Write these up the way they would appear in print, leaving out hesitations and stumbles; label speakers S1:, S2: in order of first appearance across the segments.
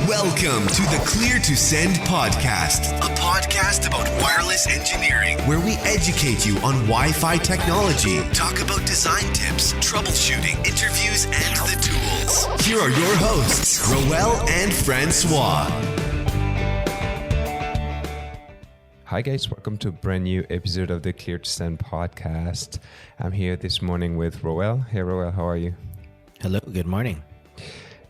S1: Welcome to the Clear to Send podcast, a podcast about wireless engineering, where we educate you on Wi-Fi technology, talk about design tips, troubleshooting, interviews, and the tools. Here are your hosts, Roel and Francois.
S2: Hi guys, welcome to a brand new episode of the Clear to Send podcast. I'm here this morning with Roel. Hey Roel, how are you?
S3: Hello, good morning.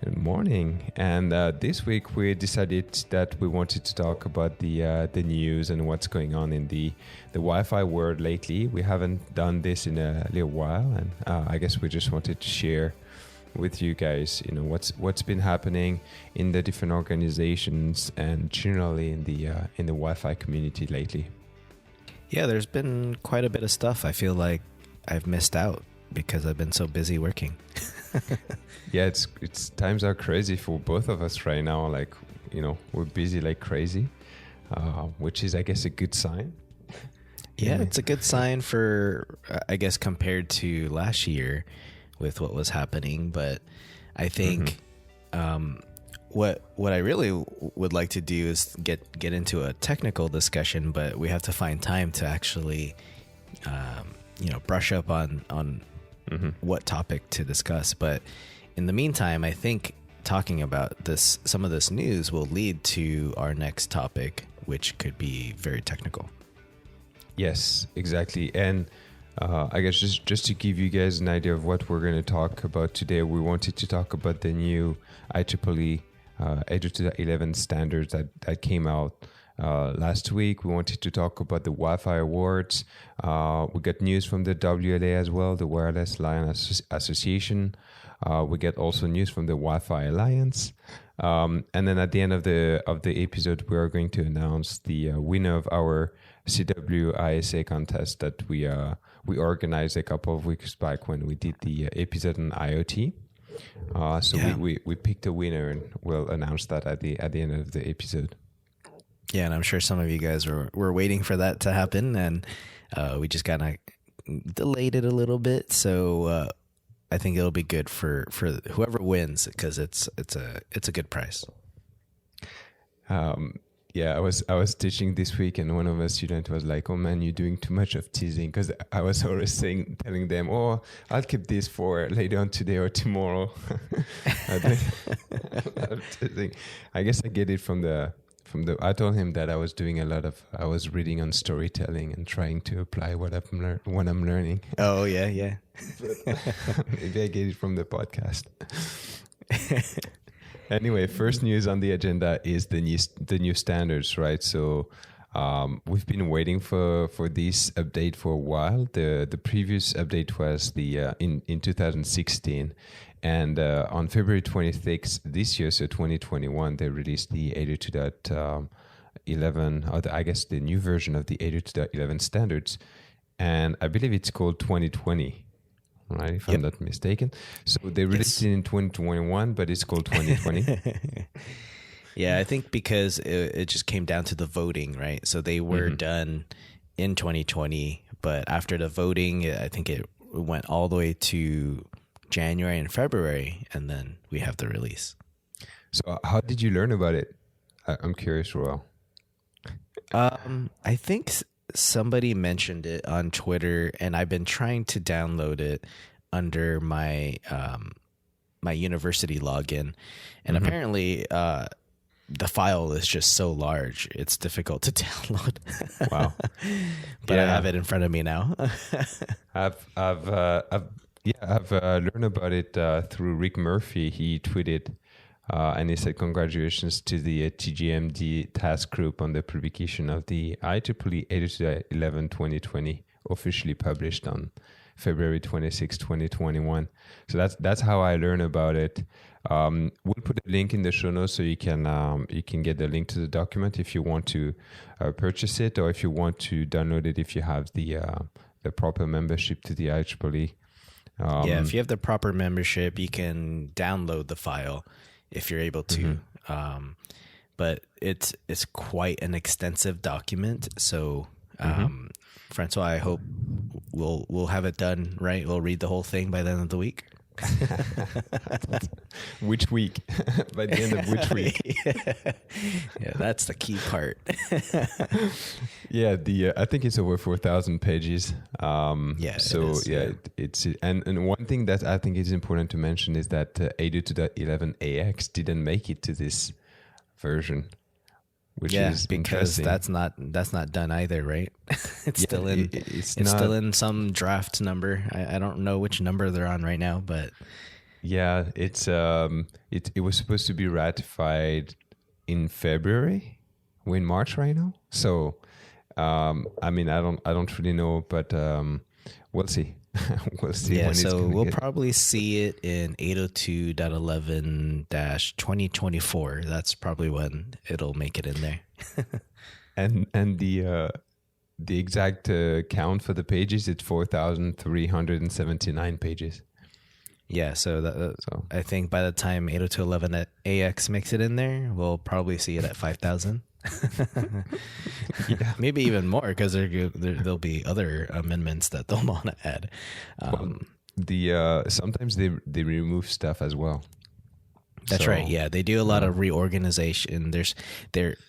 S2: Good morning. And this week we decided that we wanted to talk about the news and what's going on in the Wi-Fi world lately. We haven't done this in a little while, and I guess we just wanted to share with you guys, what's been happening in the different organizations and generally in the Wi-Fi community lately.
S3: Yeah, there's been quite a bit of stuff. I feel like I've missed out because I've been so busy working.
S2: Yeah, it's times are crazy for both of us right now. Like, we're busy like crazy, which is, I guess, a good sign.
S3: Yeah, it's a good sign for, I guess, compared to last year with what was happening. But I think what I really would like to do is get into a technical discussion, but we have to find time to actually, brush up on what topic to discuss. But in the meantime, I think talking about some of this news will lead to our next topic, which could be very technical.
S2: Yes, exactly. And I guess just to give you guys an idea of what we're going to talk about today, we wanted to talk about the new IEEE 802.11 standards that came out last week. We wanted to talk about the Wi-Fi awards. We got news from the WLA as well, the Wireless Alliance Association. We get also news from the Wi-Fi Alliance. And then at the end of the episode, we are going to announce the winner of our CWISA contest that we organized a couple of weeks back when we did the episode on IoT. We picked a winner, and we'll announce that at the end of the episode.
S3: Yeah, and I'm sure some of you guys were waiting for that to happen, and we just kind of delayed it a little bit. So I think it'll be good for whoever wins, because it's a good prize.
S2: Yeah, I was teaching this week, and one of our students was like, "Oh man, you're doing too much of teasing," because I was always telling them, "Oh, I'll keep this for later on today or tomorrow." I guess I get it from the. I told him that I was doing I was reading on storytelling and trying to apply what I'm learning.
S3: Oh yeah.
S2: Maybe I get it from the podcast. Anyway, first news on the agenda is the new standards, right? So we've been waiting for this update for a while. The previous update was in 2016. And on February 26th this year, so 2021, they released the 802.11, or I guess the new version of the 802.11 standards. And I believe it's called 2020, right? If I'm not mistaken. So they released it in 2021, but it's called 2020.
S3: Yeah, I think because it just came down to the voting, right? So they were done in 2020, but after the voting, I think it went all the way to January and February, and then we have the release.
S2: So how did you learn about it? I'm curious, Roel.
S3: I think somebody mentioned it on Twitter, and I've been trying to download it under my my university login, and apparently the file is just so large it's difficult to download.
S2: Wow.
S3: But I have it in front of me now.
S2: I've learned about it through Rick Murphy. He tweeted and he said, "Congratulations to the TGMD task group on the publication of the IEEE 802.11 2020, officially published on February 26, 2021. So that's how I learned about it. We'll put a link in the show notes so you can get the link to the document if you want to purchase it, or if you want to download it if you have the proper membership to the IEEE.
S3: If you have the proper membership, you can download the file if you're able to. But it's quite an extensive document. So, Francois, I hope we'll have it done right. We'll read the whole thing by the end of the week.
S2: Which week? By the end of which week?
S3: Yeah, that's the key part.
S2: Yeah, I think it's over 4,000 pages.
S3: Yeah.
S2: So
S3: it is,
S2: it's and one thing that I think is important to mention is that 802.11ax didn't make it to this version, which is
S3: because
S2: interesting.
S3: that's not done either, right? It's still in
S2: It's
S3: still in some draft number. I don't know which number they're on right now, but
S2: Yeah, it's it was supposed to be ratified in February. We're in March right now, so I mean I don't really know, but we'll see. We'll see.
S3: yeah,
S2: when
S3: so
S2: it's gonna
S3: we'll
S2: get.
S3: probably see it in 802.11-2024. That's probably when it'll make it in there.
S2: And the exact count for the pages, it's 4,379 pages.
S3: Yeah, so
S2: So
S3: I think by the time 802.11ax makes it in there, we'll probably see it at 5,000.
S2: yeah,
S3: Maybe even more, because there'll be other amendments that they'll want to add.
S2: sometimes they remove stuff as well.
S3: That's
S2: So,
S3: right. Yeah, they do a lot of reorganization. There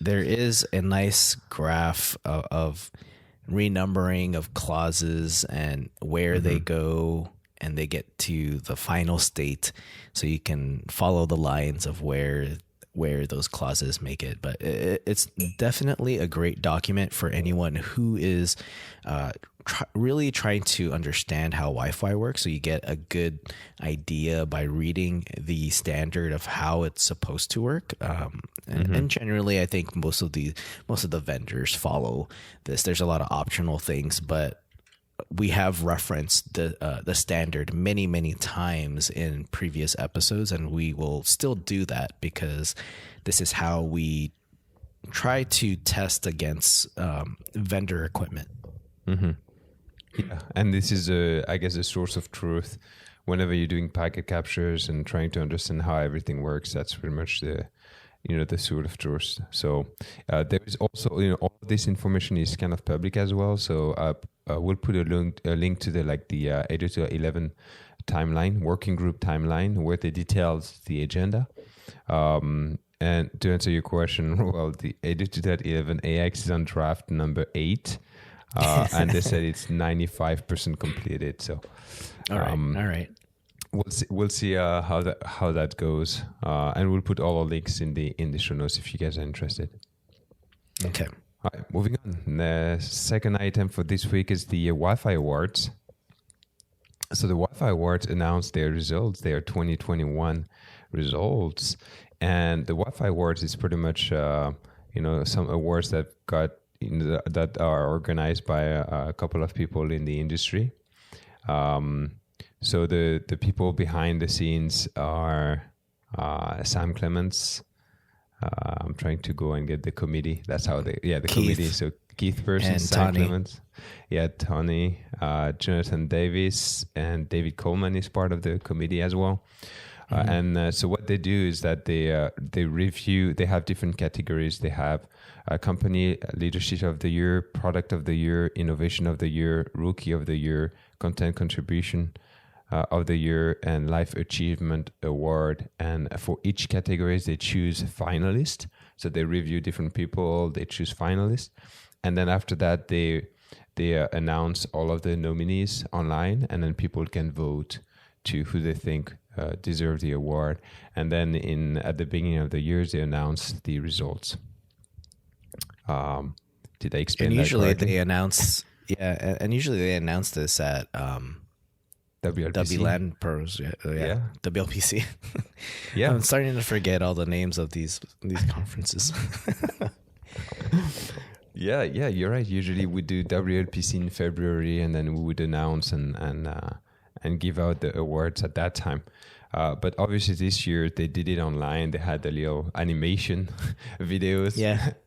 S3: is a nice graph of renumbering of clauses and where they go, and they get to the final state, so you can follow the lines of where those clauses make it. But it's definitely a great document for anyone who is really trying to understand how Wi-Fi works. So you get a good idea by reading the standard of how it's supposed to work. And generally, I think most of the vendors follow this. There's a lot of optional things, but we have referenced the standard many times in previous episodes, and we will still do that because this is how we try to test against vendor equipment.
S2: Yeah, and this is I guess a source of truth. Whenever you're doing packet captures and trying to understand how everything works, that's pretty much the sort of truth. So there is also all of this information is kind of public as well. So we'll put a link to the 802.11 timeline, working group timeline, where they details the agenda. And to answer your question, well, the 802.11ax is on draft number 8. And they said it's 95% completed. So,
S3: All right.
S2: We'll see how that goes, and we'll put all our links in the show notes if you guys are interested.
S3: Okay.
S2: All right, moving on. The second item for this week is the Wi-Fi Awards. So the Wi-Fi Awards announced their results, their 2021 results, and the Wi-Fi Awards is pretty much some awards that that are organized by a couple of people in the industry. So the people behind the scenes are Sam Clements. I'm trying to go and get the committee. That's how the
S3: Keith.
S2: committee. So Keith Person,
S3: And
S2: Sam
S3: Tony.
S2: Clements. Yeah, Tony, Jonathan Davis, and David Coleman is part of the committee as well. So what they do is that they review. They have different categories. They have company leadership of the year, product of the year, innovation of the year, rookie of the year, content contribution of the year, and life achievement award. And for each categories, they choose finalists. So they review different people. They choose finalists, and then after that, they announce all of the nominees online, and then people can vote to who they think deserve the award. And then at the beginning of the year, they announce the results. Did I explain
S3: And
S2: that
S3: usually
S2: correctly?
S3: they announce, and usually they announce this at
S2: WLPC?
S3: WLAN Pros,
S2: Yeah.
S3: WLPC.
S2: Yeah.
S3: I'm starting to forget all the names of these conferences.
S2: Yeah, you're right. Usually we do WLPC in February, and then we would announce and give out the awards at that time. But obviously this year they did it online. They had the little animation videos,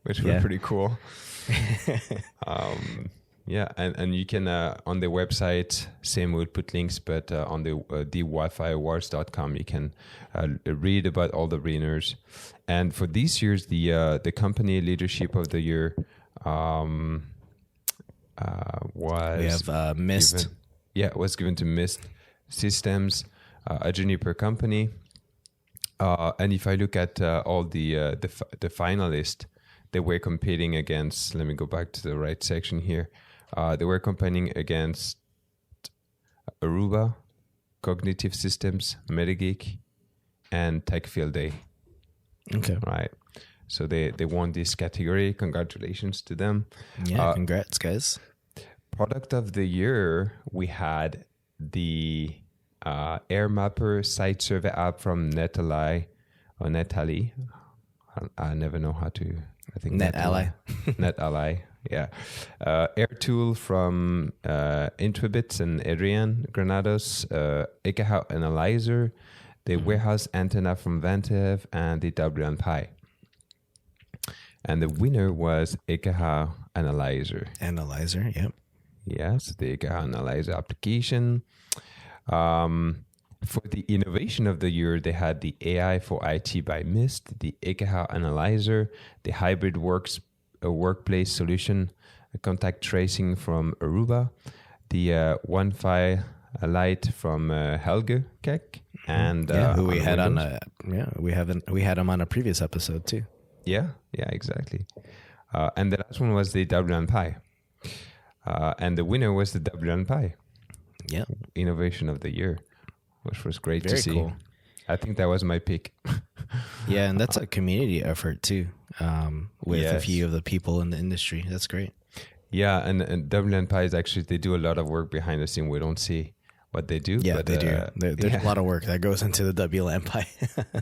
S2: which were pretty cool. And you can on the website, same, we'll put links, but on the wifiawards.com you can read about all the winners. And for this year's the company leadership of the year was
S3: We have Mist.
S2: was given to Mist Systems, a Juniper company. And if I look at all the finalists, they were competing against. Let me go back to the right section here. They were competing against Aruba, Cognitive Systems, Metageek, and Tech Field Day.
S3: Okay.
S2: Right. So they won this category. Congratulations to them.
S3: Yeah, congrats, guys.
S2: Product of the year, we had the AirMapper site survey app from Netally. I never know how to. I think
S3: NetAlly.
S2: NetAlly. Yeah. AirTool from Intrabits and Adrian Granados. Ekahau Analyzer. The warehouse antenna from Vantev, and the WNPi. And the winner was Ekahau Analyzer.
S3: Analyzer, yep.
S2: Yes, the Ekahau Analyzer application. For the innovation of the year, they had the AI for IT by Mist, the Ekahau Analyzer, the hybrid workplace solution, contact tracing from Aruba, the Wi-Fi Lite from Helge Keck, and
S3: who we had Windows. We had him on a previous episode too.
S2: Yeah, exactly. And the last one was the WNPi. And the winner was the WNPi.
S3: Yeah.
S2: Innovation of the year, which was great
S3: Very
S2: to see.
S3: cool.
S2: I think that was my pick.
S3: Yeah, and that's a community effort too, with a
S2: Yes.
S3: few of the people in the industry. That's great.
S2: Yeah, and WNPi is actually, they do a lot of work behind the scene. We don't see what they do.
S3: Yeah,
S2: but,
S3: they do. There's a lot of work that goes into the WLMPI.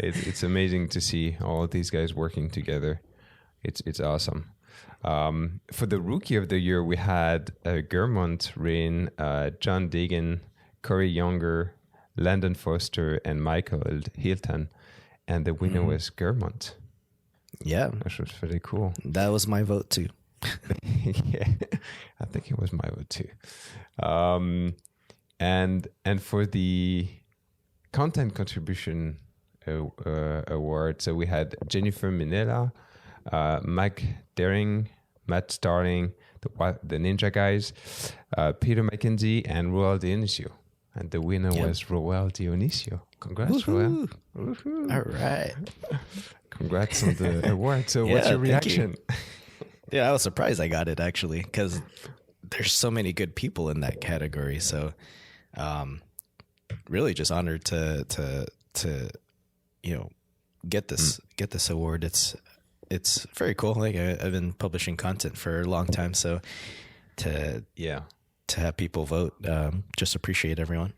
S2: It's amazing to see all of these guys working together. It's awesome. For the rookie of the year, we had Germont Rain, John Deegan, Corey Younger, Landon Foster, and Michael Hilton. And the winner was Germont.
S3: Yeah.
S2: Which was pretty cool.
S3: That was my vote too.
S2: Yeah, I think it was my vote too. And for the content contribution award, so we had Jennifer Minella, Mike Daring, Matt Starling, the Ninja Guys, Peter McKenzie, and Roel Dionisio. And the winner was Roel Dionisio. Congrats, Roel.
S3: All right.
S2: Congrats on the award. So what's your reaction?
S3: Yeah, I was surprised I got it actually, because there's so many good people in that category. So, really just honored to get this award. It's very cool. Like I've been publishing content for a long time, so to have people vote, just appreciate everyone.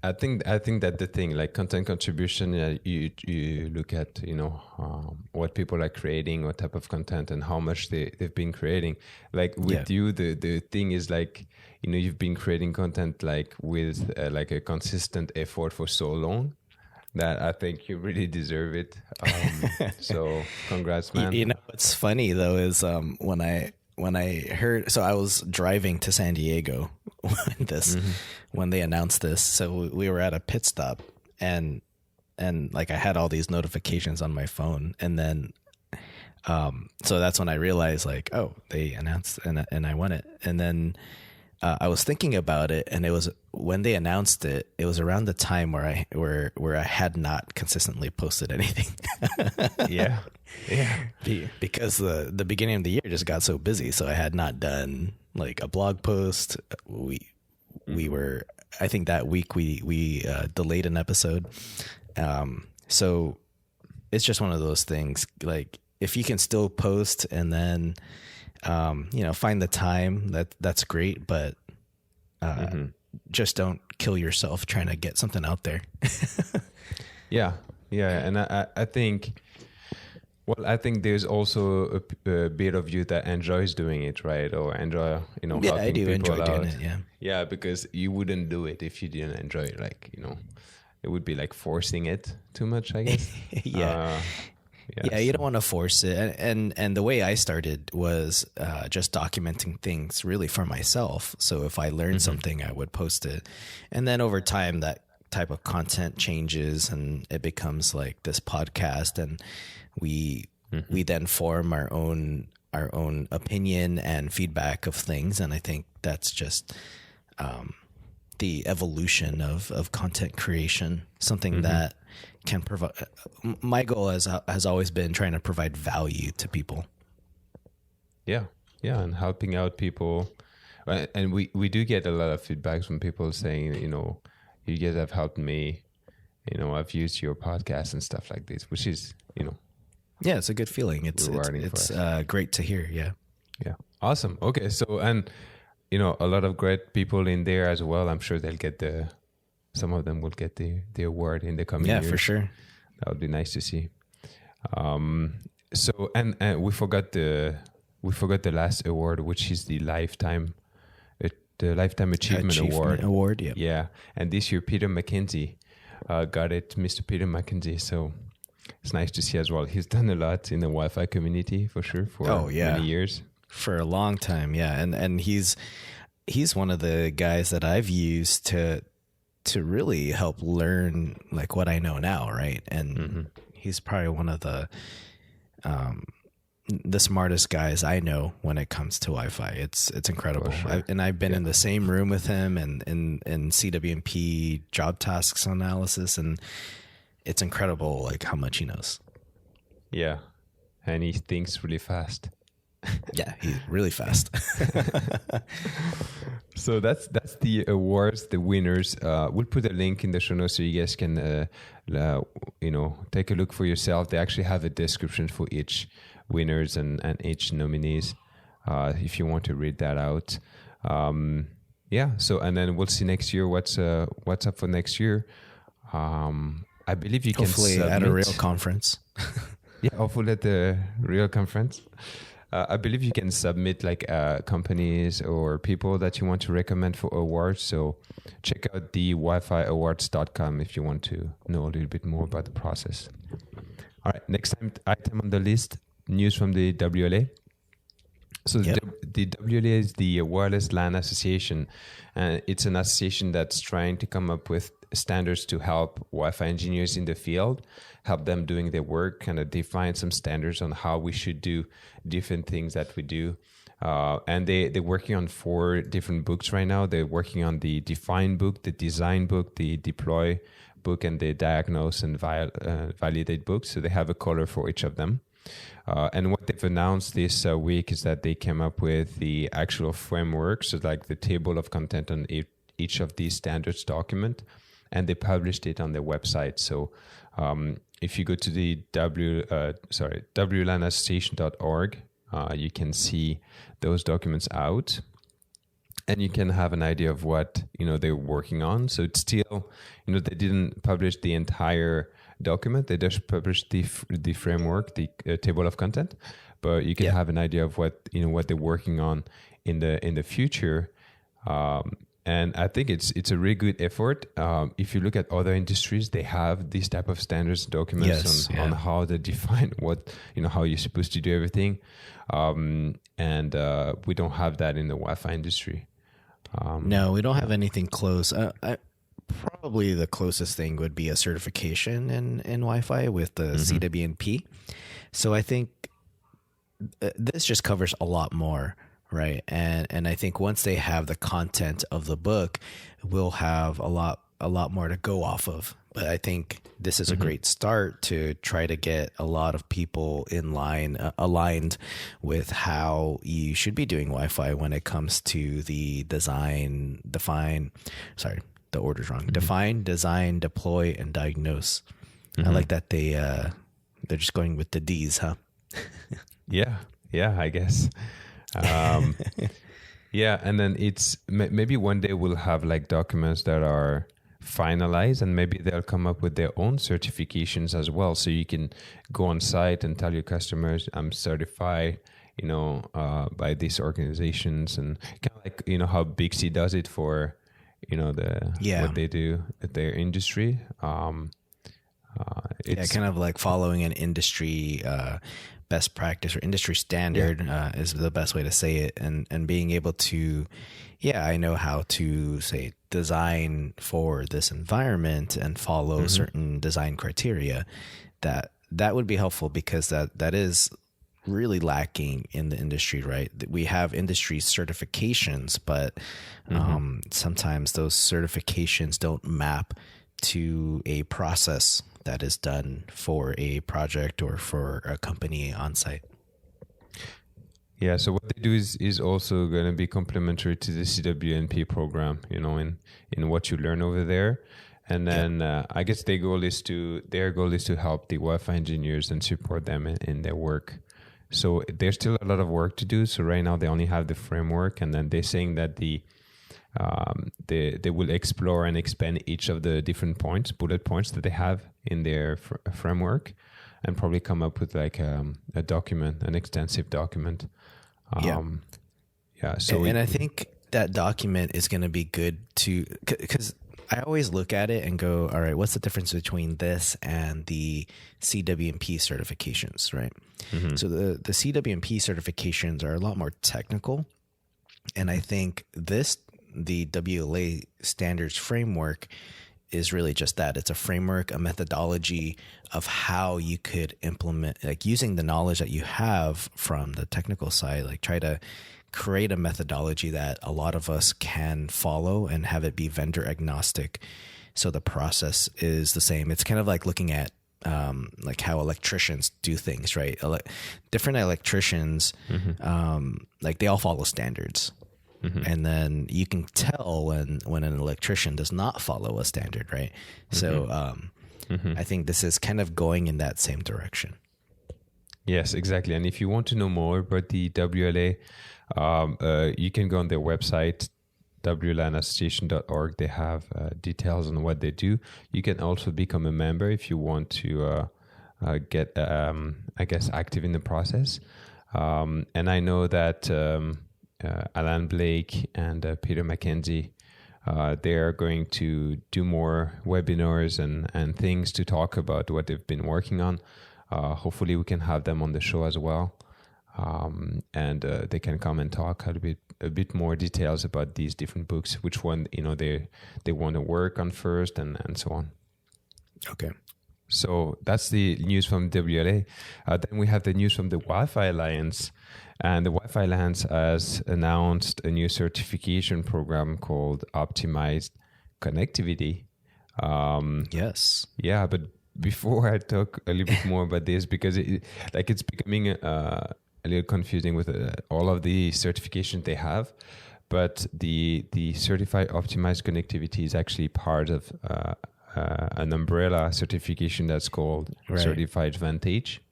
S2: I think that the thing, like content contribution, you look at what people are creating, what type of content, and how much they've been creating. Like with you, the thing is like you've been creating content like with like a consistent effort for so long that I think you really deserve it. So congrats, man.
S3: What's funny though is when I heard, so I was driving to San Diego when they announced this. So we were at a pit stop and like I had all these notifications on my phone, and then so that's when I realized like, oh, they announced and I won it. And then I was thinking about it, and it was when they announced it, it was around the time where I had not consistently posted anything.
S2: Yeah.
S3: Because the beginning of the year just got so busy, so I had not done like a blog post. We were, I think that week we delayed an episode. So it's just one of those things. Like if you can still post and then find the time, that's great, but just don't kill yourself trying to get something out there.
S2: Yeah, and I think. Well, I think there's also a bit of you that enjoys doing it, right? Or enjoy, helping
S3: I do
S2: people
S3: enjoy
S2: out.
S3: doing it, yeah.
S2: Yeah, because you wouldn't do it if you didn't enjoy it. Like, it would be like forcing it too much, I guess.
S3: Yeah, you don't want to force it. And the way I started was just documenting things really for myself. So if I learned something, I would post it. And then over time, that type of content changes and it becomes like this podcast, and we then form our own opinion and feedback of things. And I think that's just the evolution of content creation, something that can provide. My goal has always been trying to provide value to people.
S2: Yeah, and helping out people. And we do get a lot of feedback from people saying, you guys have helped me. I've used your podcast and stuff like this, which is,
S3: yeah, it's a good feeling. It's great to hear. Yeah.
S2: Yeah. Awesome. Okay. So, and, a lot of great people in there as well. I'm sure they'll get some of them will get the award in the coming years.
S3: Yeah, for sure.
S2: That would be nice to see. So, and we forgot the last award, which is the Lifetime Achievement
S3: Award. Yeah.
S2: Yeah. And this year, Peter McKenzie got it, Mr. Peter McKenzie. So it's nice to see as well. He's done a lot in the Wi-Fi community for sure for many years.
S3: For a long time, yeah. And he's one of the guys that I've used to really help learn like what I know now, right? And he's probably one of the smartest guys I know when it comes to Wi-Fi. It's incredible.
S2: Sure.
S3: I've been in the same room with him and in CWMP job tasks analysis, and it's incredible like how much he knows.
S2: Yeah. And he thinks really fast.
S3: Yeah, he's really fast.
S2: So that's the awards, the winners. We'll put a link in the show notes so you guys can take a look for yourself. They actually have a description for each winners and each nominees if you want to read that out. So and then we'll see next year what's up for next year. I believe you
S3: hopefully
S2: can submit
S3: at a real conference.
S2: Yeah, hopefully at the real conference. I believe you can submit like companies or people that you want to recommend for awards. So check out the WiFiAwards.com if you want to know a little bit more about the process. All right, next item on the list, news from the WLA. So the WLA is the Wireless LAN Association. It's an association that's trying to come up with standards to help Wi-Fi engineers in the field, help them doing their work, kind of define some standards on how we should do different things that we do. And they're working on 4 different books right now. They're working on the Define book, the Design book, the Deploy book, and the Diagnose and Validate book. So they have a color for each of them. And what they've announced this week is that they came up with the actual framework, so like the table of content on each of these standards document, and they published it on their website. So if you go to the wlanassociation.org, you can see those documents out, and you can have an idea of what they're working on. So it's still, they didn't publish the entire document. They just published the framework, the table of content, but you can have an idea of what they're working on in the future. And I think it's a really good effort. If you look at other industries, they have these type of standards documents on how they define what how you're supposed to do everything, and we don't have that in the Wi-Fi industry.
S3: No, we don't have anything close. Probably the closest thing would be a certification in Wi-Fi with the CWNP. So I think this just covers a lot more, right? And I think once they have the content of the book, we'll have a lot more to go off of. But I think this is a great start to try to get a lot of people in line, aligned with how you should be doing Wi-Fi when it comes to the define, the order's wrong. Define, design, deploy, and diagnose. I like that they're just going with the D's, huh?
S2: Yeah, I guess. And then it's maybe one day we'll have like documents that are finalized, and maybe they'll come up with their own certifications as well. So you can go on site and tell your customers, I'm certified, by these organizations, and kind of like, how Big C does it for what they do at their industry. It's kind
S3: of like following an industry best practice or industry standard is the best way to say it, and being able to I know how to say design for this environment and follow certain design criteria. That would be helpful, because that is really lacking in the industry, right? We have industry certifications, but sometimes those certifications don't map to a process that is done for a project or for a company on site.
S2: Yeah, so what they do is also going to be complementary to the CWNP program, in what you learn over there. And then I guess their goal is to help the Wi-Fi engineers and support them in their work. So there's still a lot of work to do. So right now they only have the framework, and then they're saying that they will explore and expand each of the different bullet points that they have in their framework, and probably come up with like a document, an extensive document. So
S3: I think that document is going to be good to, because I always look at it and go, all right, what's the difference between this and the CWNP certifications, right? So the CWNP certifications are a lot more technical. And I think the WLA Standards Framework is really just that. It's a framework, a methodology of how you could implement, like using the knowledge that you have from the technical side, like try to create a methodology that a lot of us can follow and have it be vendor agnostic. So the process is the same. It's kind of like looking at like how electricians do things, right? Different electricians, like they all follow standards. And then you can tell when an electrician does not follow a standard, right? So I think this is kind of going in that same direction.
S2: Yes, exactly. And if you want to know more about the WLA, you can go on their website, wlanassociation.org. They have details on what they do. You can also become a member if you want to get, I guess, active in the process. And I know that Alan Blake and Peter McKenzie, they are going to do more webinars and things to talk about what they've been working on. Hopefully we can have them on the show as well. And they can come and talk a bit more details about these different books, which one, they want to work on first and so on.
S3: Okay.
S2: So that's the news from WLA. Then we have the news from the Wi-Fi Alliance. And the Wi-Fi Alliance has announced a new certification program called Optimized Connectivity.
S3: Yes.
S2: Yeah, but before I talk a little bit more about this, because it's becoming a little confusing with all of the certifications they have. But the Certified Optimized Connectivity is actually part of an umbrella certification that's called Certified Vantage,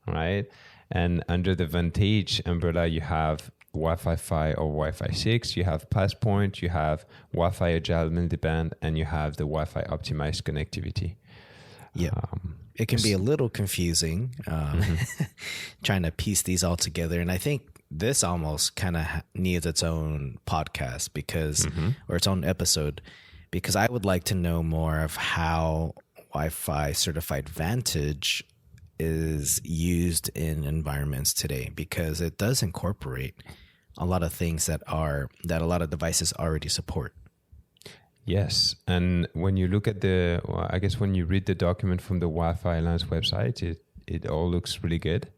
S2: right? And under the Vantage umbrella, you have Wi-Fi 5 or Wi-Fi 6, you have Passpoint, you have Wi-Fi Agile Multiband, and you have the Wi-Fi Optimized Connectivity.
S3: Yeah. It can be a little confusing trying to piece these all together. And I think this almost kind of needs its own podcast or its own episode, because I would like to know more of how Wi-Fi Certified Vantage is used in environments today, because it does incorporate a lot of things that a lot of devices already support.
S2: Yes, and when you look at when you read the document from the Wi-Fi Alliance website, it all looks really good.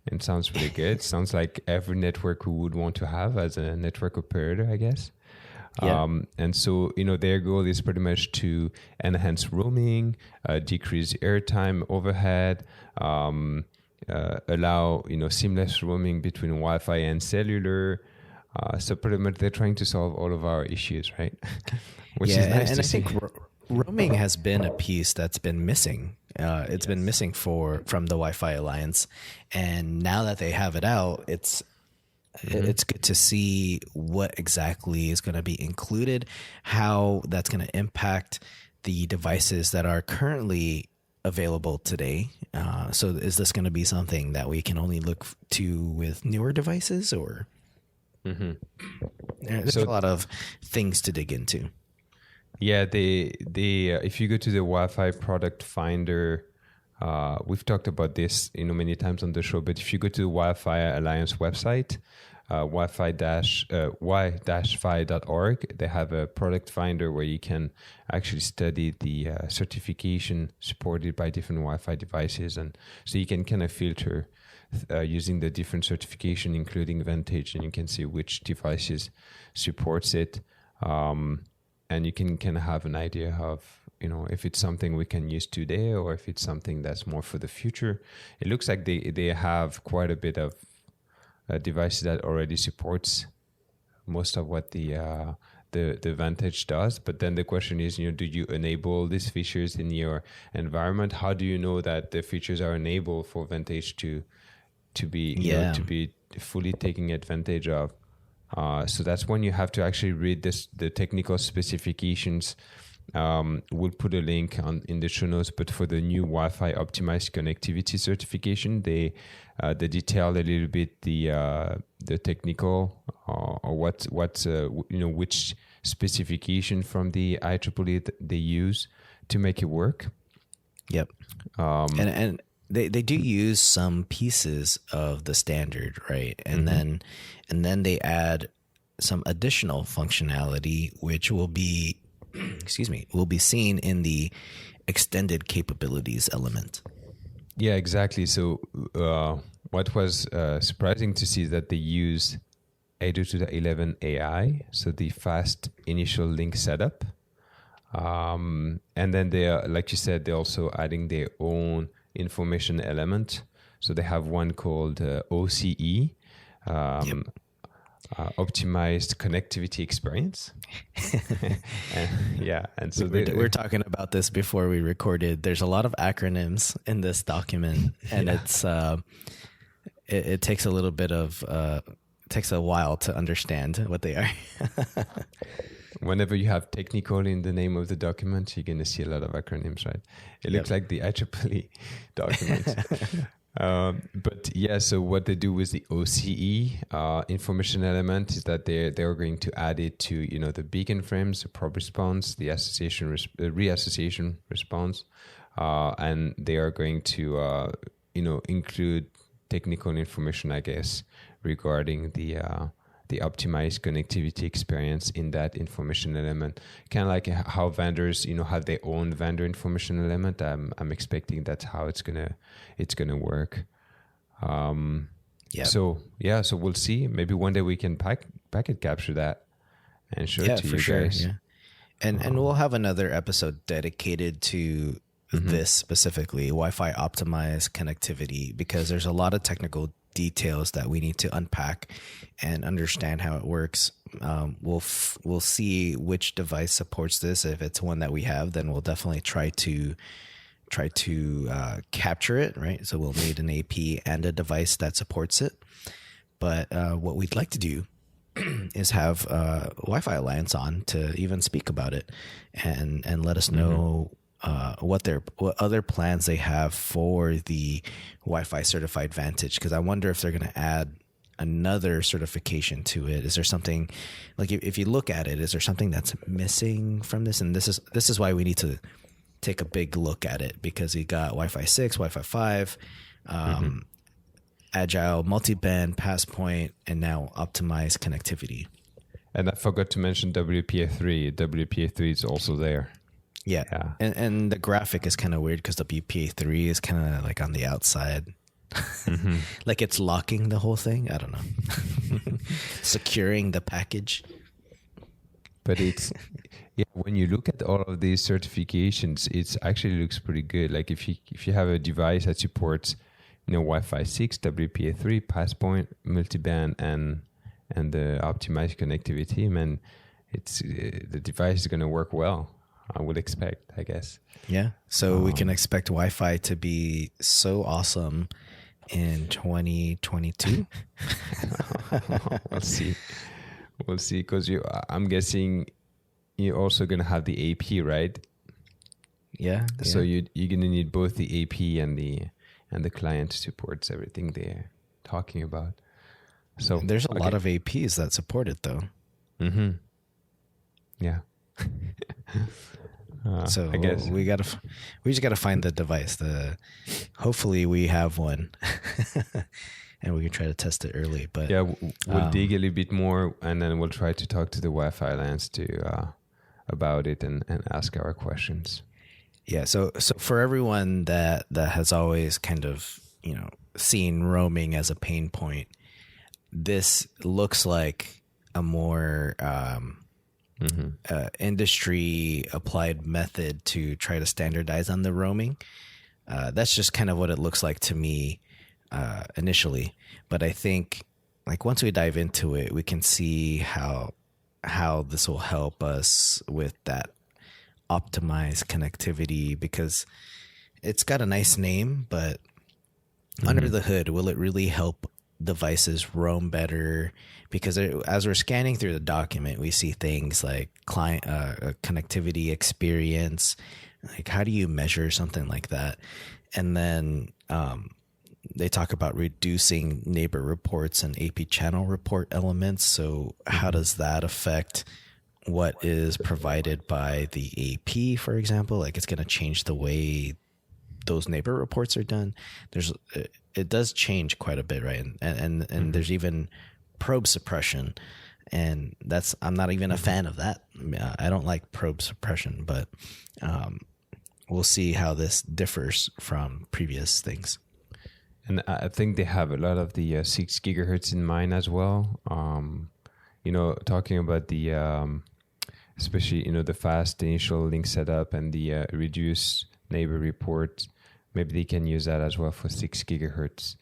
S2: It sounds really good. It sounds like every network we would want to have as a network operator, I guess. Yeah. And so, their goal is pretty much to enhance roaming, decrease airtime overhead, allow, seamless roaming between Wi-Fi and cellular. So pretty much they're trying to solve all of our issues, right? Which is nice to see.
S3: I think roaming has been a piece that's been missing. It's been missing from the Wi-Fi Alliance. And now that they have it out, it's good to see what exactly is going to be included, how that's going to impact the devices that are currently available today. So is this going to be something that we can only look to with newer devices, or there's a lot of things to dig into?
S2: Yeah, if you go to the Wi-Fi product finder, we've talked about this, many times on the show. But if you go to the Wi-Fi Alliance website, y-fi.org, they have a product finder where you can actually study the certification supported by different Wi-Fi devices, and so you can kind of filter using the different certification, including Vantage, and you can see which devices supports it. And you can kind of have an idea of, if it's something we can use today or if it's something that's more for the future. It looks like they have quite a bit of devices that already supports most of what the Vantage does. But then the question is, do you enable these features in your environment? How do you know that the features are enabled for Vantage to be to be fully taking advantage of? So that's when you have to actually read the technical specifications. We'll put a link in the show notes, but for the new Wi-Fi optimized connectivity certification, they detail a little bit the technical or which specification from the IEEE they use to make it work.
S3: Yep. And they do use some pieces of the standard, right? And then they add some additional functionality, which will be will be seen in the extended capabilities element.
S2: Yeah, exactly. So what was surprising to see is that they use 802.11 AI, so the fast initial link setup. And then they are, like you said, they're also adding their own information element. So they have one called OCE, optimized connectivity experience. And so we're talking
S3: about this before we recorded. There's a lot of acronyms in this document, and it's it takes a little bit of takes a while to understand what they are.
S2: Whenever you have technical in the name of the document, you're going to see a lot of acronyms, right? It looks like the IEEE document. But yeah, so what they do with the OCE information element is that they're going to add it to the beacon frames, the probe response, the reassociation response, and they are going to include technical information, I guess, regarding the optimized connectivity experience in that information element. Kind of like how vendors, have their own vendor information element. I'm expecting that's how it's gonna work. So we'll see. Maybe one day we can packet capture that and show it to you guys.
S3: Yeah. And we'll have another episode dedicated to this specifically, Wi-Fi optimized connectivity, because there's a lot of technical details that we need to unpack and understand how it works. We'll see which device supports this. If it's one that we have, then we'll definitely try to capture it, right? So we'll need an AP and a device that supports it. But what we'd like to do is have Wi-Fi Alliance on to even speak about it and let us know what other plans they have for the Wi-Fi certified Vantage, because I wonder if they're going to add another certification to it. Is there something, like if you look at it, is there something that's missing from this? And this is why we need to take a big look at it, because you got Wi-Fi 6, Wi-Fi 5, agile, multi-band, passpoint, and now optimized connectivity.
S2: And I forgot to mention WPA3. WPA3 is also there.
S3: Yeah. And the graphic is kind of weird because the WPA3 is kind of like on the outside. Like it's locking the whole thing. I don't know. Securing the package.
S2: But it's, when you look at all of these certifications, it actually looks pretty good. Like if you have a device that supports, Wi-Fi 6, WPA3, passpoint, multiband, and the optimized connectivity, man, the device is going to work well. I would expect, I guess. Yeah.
S3: So we can expect Wi-Fi to be so awesome in 2022.
S2: We'll see. Because I'm guessing you're also going to have the AP, right?
S3: Yeah.
S2: So you're going to need both the AP and the client supports everything they're talking about. So
S3: there's a lot of APs that support it, though.
S2: Yeah.
S3: So I guess we just gotta find the device. Hopefully we have one, and we can try to test it early. But
S2: we'll dig a little bit more, and then we'll try to talk to the Wi-Fi Alliance about it and ask our questions.
S3: Yeah. So for everyone that has always kind of seen roaming as a pain point. This looks like a more industry applied method to try to standardize on the roaming. That's just kind of what it looks like to me initially. But I think like once we dive into it, we can see how this will help us with that optimized connectivity, because it's got a nice name, but under the hood, will it really help devices roam better? Because as we're scanning through the document, we see things like client connectivity experience. Like, how do you measure something like that? And then they talk about reducing neighbor reports and AP channel report elements. So how does that affect what is provided by the AP, for example? Like, it's going to change the way those neighbor reports are done. It does change quite a bit, right? And there's even probe suppression, and I'm not even a fan of that. I don't like probe suppression, but we'll see how this differs from previous things.
S2: And I think they have a lot of the 6 gigahertz in mind as well. Talking about the especially the fast initial link setup and the reduced neighbor report. Maybe they can use that as well for 6 gigahertz.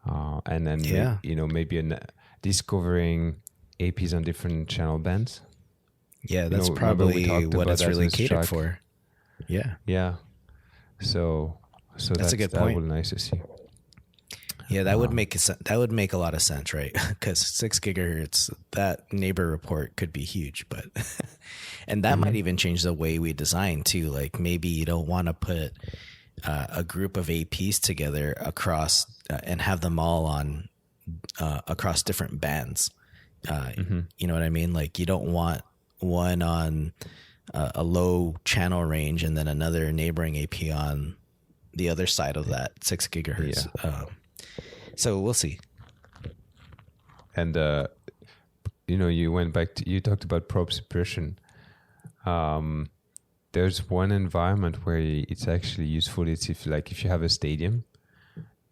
S2: And then maybe discovering APs on different channel bands.
S3: Yeah, that's probably what it's really catered for. Yeah.
S2: So that's
S3: a good
S2: that
S3: point.
S2: would be nice to see.
S3: Yeah, that would make a lot of sense, right? Because 6 gigahertz, that neighbor report could be huge, but and that might even change the way we design too. Like, maybe you don't want to put a group of APs together across and have them all on across different bands. You know what I mean? Like, you don't want one on a low channel range and then another neighboring AP on the other side of that 6 gigahertz.
S2: Yeah.
S3: So we'll see.
S2: And you talked about probe suppression. There's one environment where it's actually useful. It's if you have a stadium,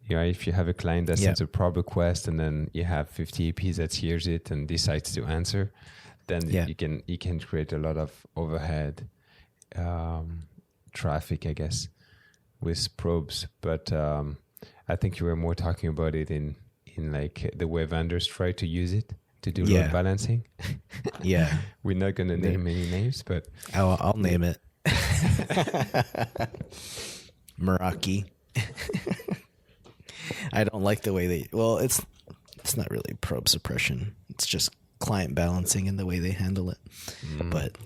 S2: if you have a client that sends a probe request and then you have 50 APs that hears it and decides to answer, then you can create a lot of overhead traffic, I guess, with probes. But I think you were more talking about it in like the way vendors try to use it to do load balancing.
S3: Yeah.
S2: We're not going to name any names, but
S3: I'll name it. Meraki. I don't like the way it's not really probe suppression. It's just client balancing and the way they handle it. But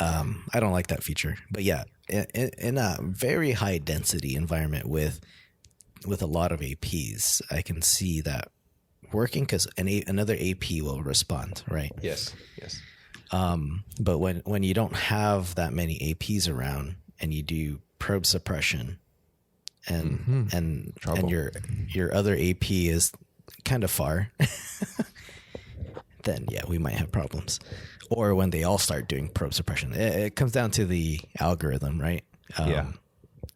S3: I don't like that feature. But yeah, in a very high density environment with a lot of APs, I can see that working, because another AP will respond, right?
S2: Yes.
S3: But when you don't have that many APs around and you do probe suppression and your other AP is kind of far, then we might have problems. Or when they all start doing probe suppression, it comes down to the algorithm, right?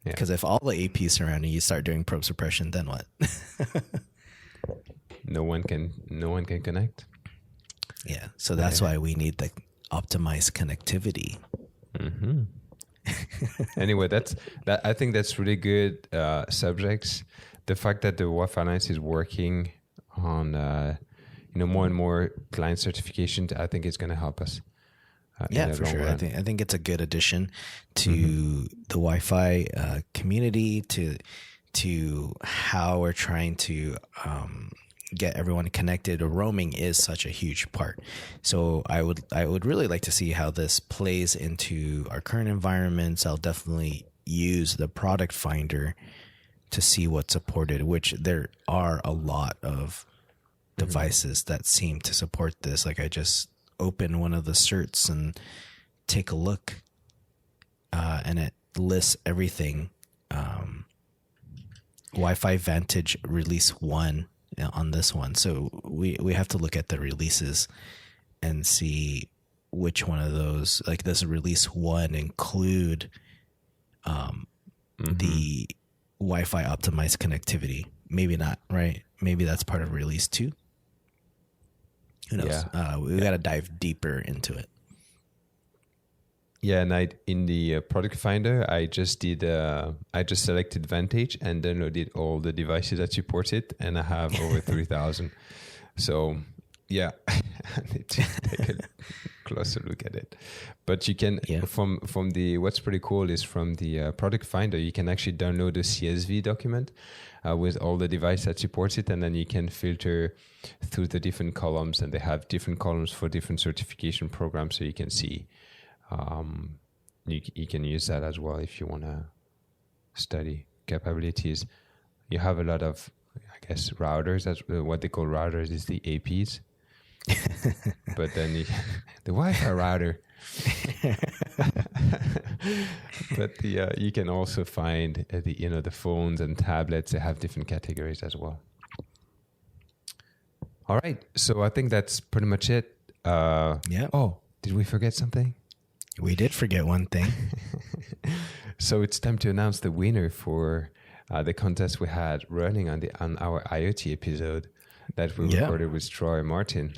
S3: Because if all the APs surrounding you start doing probe suppression, then what?
S2: No one can connect.
S3: Yeah, so that's why we need the optimized connectivity.
S2: Anyway, I think that's really good subjects. The fact that the Wi-Fi Alliance is working on more and more client certification, I think it's going to help us.
S3: For sure. I think it's a good addition to the Wi-Fi community, to how we're trying to get everyone connected. Roaming is such a huge part. So I would really like to see how this plays into our current environments. I'll definitely use the product finder to see what's supported, which there are a lot of devices that seem to support this. Like, I just open one of the certs and take a look, and it lists everything. Wi-Fi Vantage Release 1 on this one. So we have to look at the releases and see which one of those, like, does Release 1 include the Wi-Fi optimized connectivity? maybe not, right? Maybe that's part of release 2. Who knows? We got to dive deeper into it.
S2: Yeah, and in the product finder, I just selected Vantage and downloaded all the devices that support it, and I have over 3,000. So yeah, I need to take a closer look at it. But you can from the what's pretty cool is from the product finder, you can actually download a CSV document with all the devices that supports it, and then you can filter through the different columns, and they have different columns for different certification programs, so you can see. You can use that as well if you want to study capabilities. You have a lot of, I guess, routers. That's what they call routers is the APs. But then the Wi-Fi router. But you can also find the phones and tablets. They have different categories as well. All right, so I think that's pretty much it. Oh, did we forget something?
S3: We did forget one thing.
S2: So it's time to announce the winner for the contest we had running on our IoT episode that we recorded with Troy Martin.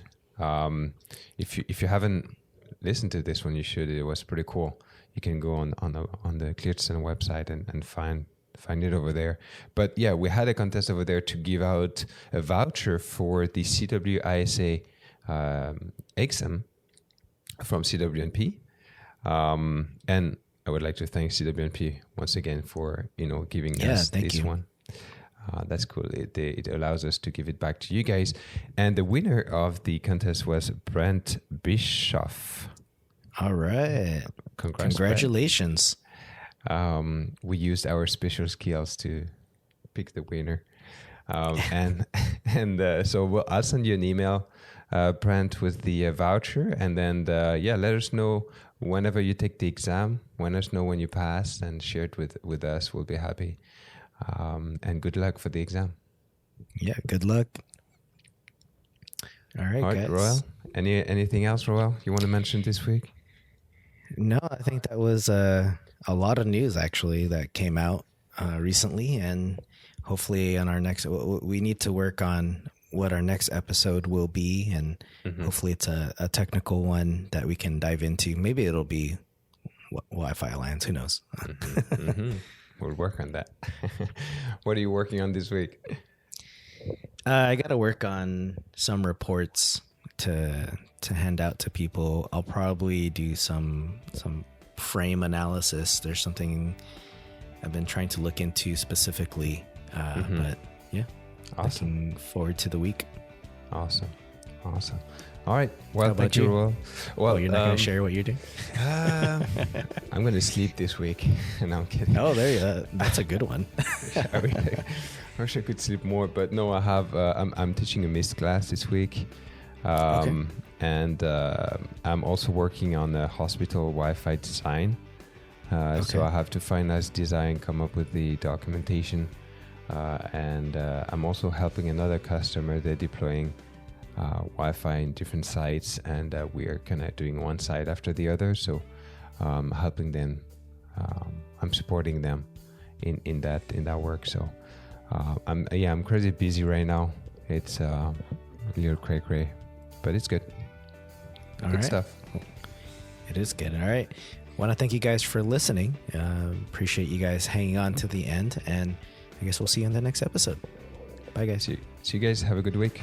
S2: If you haven't listened to this one, you should. It was pretty cool. You can go on the Clear to Send website and find it over there. But yeah, we had a contest over there to give out a voucher for the CWISA exam from CWNP. And I would like to thank CWNP once again for giving us this one. That's cool. It allows us to give it back to you guys. And the winner of the contest was Brent Bischoff.
S3: All right. Congratulations.
S2: We used our special skills to pick the winner. So I'll send you an email, Brent, with the voucher, and then let us know whenever you take the exam. Let us know when you pass and share it with us. We'll be happy. And good luck for the exam.
S3: Yeah, good luck. All right, guys.
S2: Roel, anything else, Roel, you want to mention this week?
S3: No, I think that was a lot of news actually that came out recently, and hopefully on our next, we need to work on what our next episode will be, and hopefully it's a technical one that we can dive into. Maybe it'll be Wi-Fi Alliance. Who knows?
S2: We'll work on that. What are you working on this week?
S3: I got to work on some reports to hand out to people. I'll probably do some frame analysis. There's something I've been trying to look into specifically, but yeah.
S2: Awesome.
S3: Looking forward to the week.
S2: Awesome. All right. Well, thank you, Roel. Well,
S3: you're not going to share what you're doing?
S2: I'm going to sleep this week. No, I'm kidding.
S3: Oh, there you go. That's a good one.
S2: I wish I could sleep more, but no, I have. I'm teaching a missed class this week, and I'm also working on a hospital Wi-Fi design. So I have to finalize design, come up with the documentation, and I'm also helping another customer. They're deploying Wi-Fi in different sites, and we are kind of doing one site after the other. So helping them, I'm supporting them in that work. So I'm crazy busy right now. It's a little cray, but it's good. Good stuff.
S3: It is good. All right. Want to thank you guys for listening. Appreciate you guys hanging on to the end, and I guess we'll see you in the next episode. Bye, guys.
S2: See you guys. Have a good week.